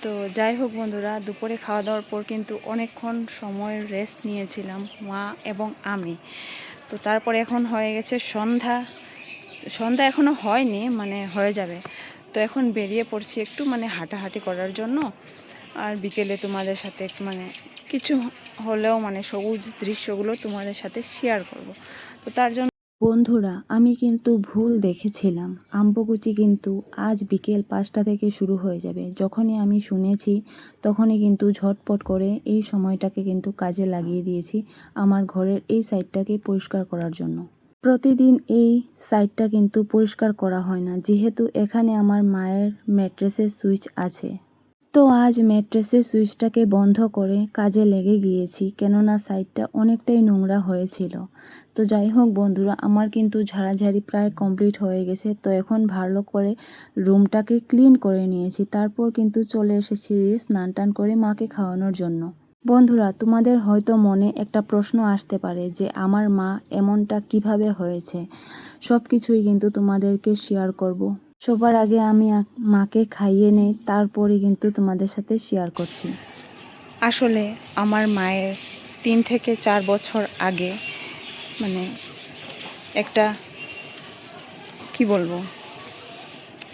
তো যাই হোক বন্ধুরা, দুপুরে খাওয়া দাওয়ার পর কিন্তু অনেকক্ষণ সময় রেস্ট নিয়েছিলাম মা এবং আমি। তো তারপরে এখন হয়ে গেছে সন্ধ্যা। সন্ধ্যা এখনও হয়নি, মানে হয়ে যাবে। তো এখন বেরিয়ে পড়ছি একটু হাঁটাহাঁটি করার জন্য। আর বিকেলে তোমাদের সাথে একটু কিছু হলেও সবুজ দৃশ্যগুলো তোমাদের সাথে শেয়ার করব। তো তার জন্য বন্ধুরা, আমি কিন্তু ভুল দেখেছিলাম। আম্বকুচি কিন্তু আজ বিকেল 5টা থেকে শুরু হয়ে যাবে। যখনই আমি শুনেছি তখনই কিন্তু ঝটপট করে এই সময়টাকে কিন্তু কাজে লাগিয়ে দিয়েছি আমার ঘরের এই সাইডটাকে পরিষ্কার করার জন্য। প্রতিদিন এই সাইডটা কিন্তু পরিষ্কার করা হয় না, যেহেতু এখানে আমার মায়ের ম্যাট্রেসের সুইচ আছে। তো আজ ম্যাট্রেসের সুইচটাকে বন্ধ করে কাজে লেগে গিয়েছি, কেননা সাইডটা অনেকটাই নোংরা হয়েছিল। তো যাই হোক বন্ধুরা, আমার কিন্তু ঝাড়াঝাড়ি প্রায় কমপ্লিট হয়ে গেছে। তো এখন ভালো করে রুমটাকে ক্লিন করে নিয়েছি, তারপর কিন্তু চলে এসেছি স্নান টান করে মাকে খাওয়ানোর জন্য। বন্ধুরা, তোমাদের হয়তো মনে একটা প্রশ্ন আসতে পারে যে আমার মা এমনটা কিভাবে হয়েছে। সব কিছুই কিন্তু তোমাদেরকে শেয়ার করব। সবার আগে আমি মাকে খাইয়ে নেই, তারপরে কিন্তু তোমাদের সাথে শেয়ার করছি। আসলে আমার মায়ের 3 থেকে 4 বছর আগে একটা কি বলবো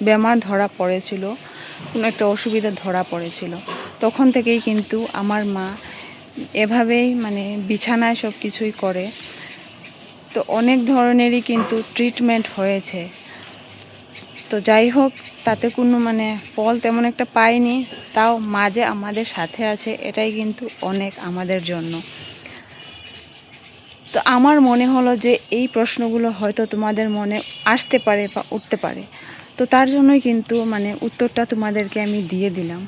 বেমার ধরা পড়েছিল, কোনো একটা অসুবিধা ধরা পড়েছিল। তখন থেকেই কিন্তু আমার মা এভাবেই বিছানায় সব কিছুই করে। তো অনেক ধরনেরই কিন্তু ট্রিটমেন্ট হয়েছে। তো যাই হোক, তাতে কোনো ফল তেমন একটা পাইনি। তাও মা যে আমাদের সাথে আছে এটাই কিন্তু অনেক আমাদের জন্য। তো আমার মনে হলো যে এই প্রশ্নগুলো হয়তো তোমাদের মনে আসতে পারে বা উঠতে পারে। তো তার জন্যই কিন্তু উত্তরটা তোমাদেরকে আমি দিয়ে দিলাম।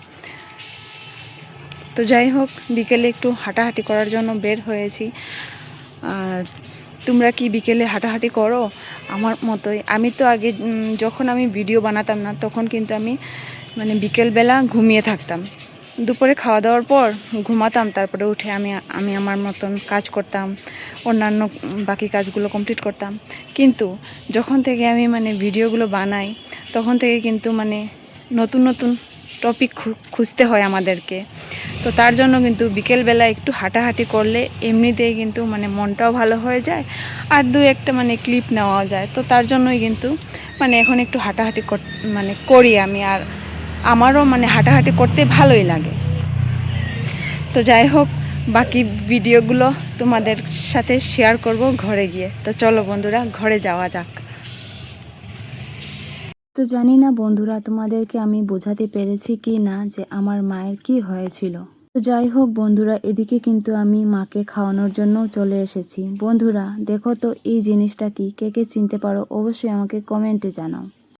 তো যাই হোক, বিকেলে একটু হাঁটাহাঁটি করার জন্য বের হয়েছি। আর তোমরা কি বিকেলে হাঁটাহাঁটি করো আমার মতোই? আমি তো আগে যখন আমি ভিডিও বানাতাম না, তখন কিন্তু আমি বিকেলবেলা ঘুমিয়ে থাকতাম। দুপুরে খাওয়া দাওয়ার পর ঘুমাতাম, তারপরে উঠে আমি আমার মতন কাজ করতাম, অন্যান্য বাকি কাজগুলো কমপ্লিট করতাম। কিন্তু যখন থেকে আমি ভিডিওগুলো বানাই, তখন থেকে কিন্তু নতুন নতুন টপিক খুঁজতে হয় আমাদেরকে। তো তার জন্য কিন্তু বিকেলবেলা একটু হাঁটাহাঁটি করলে এমনিতেই কিন্তু মনটাও ভালো হয়ে যায়, আর দু একটা ক্লিপ নেওয়া যায়। তো তার জন্যই কিন্তু এখন একটু হাঁটাহাঁটি করি আমি। আর আমারও হাঁটাহাঁটি করতে ভালোই লাগে। তো যাই হোক, বাকি ভিডিওগুলো তোমাদের সাথে শেয়ার করব ঘরে গিয়ে। তো চলো বন্ধুরা, ঘরে যাওয়া যাক। তো জানি না বন্ধুরা, তোমাদেরকে আমি বোঝাতে পেরেছি কি না যে আমার মায়ের কি হয়েছিল। তো যাই হোক বন্ধুরা, এদিকে কিন্তু আমি মাকে খাওয়ানোর জন্য চলে এসেছি। বন্ধুরা দেখো তো, এই জিনিসটা কি, কে কে চিনতে পারো অবশ্যই আমাকে কমেন্টে জানাও।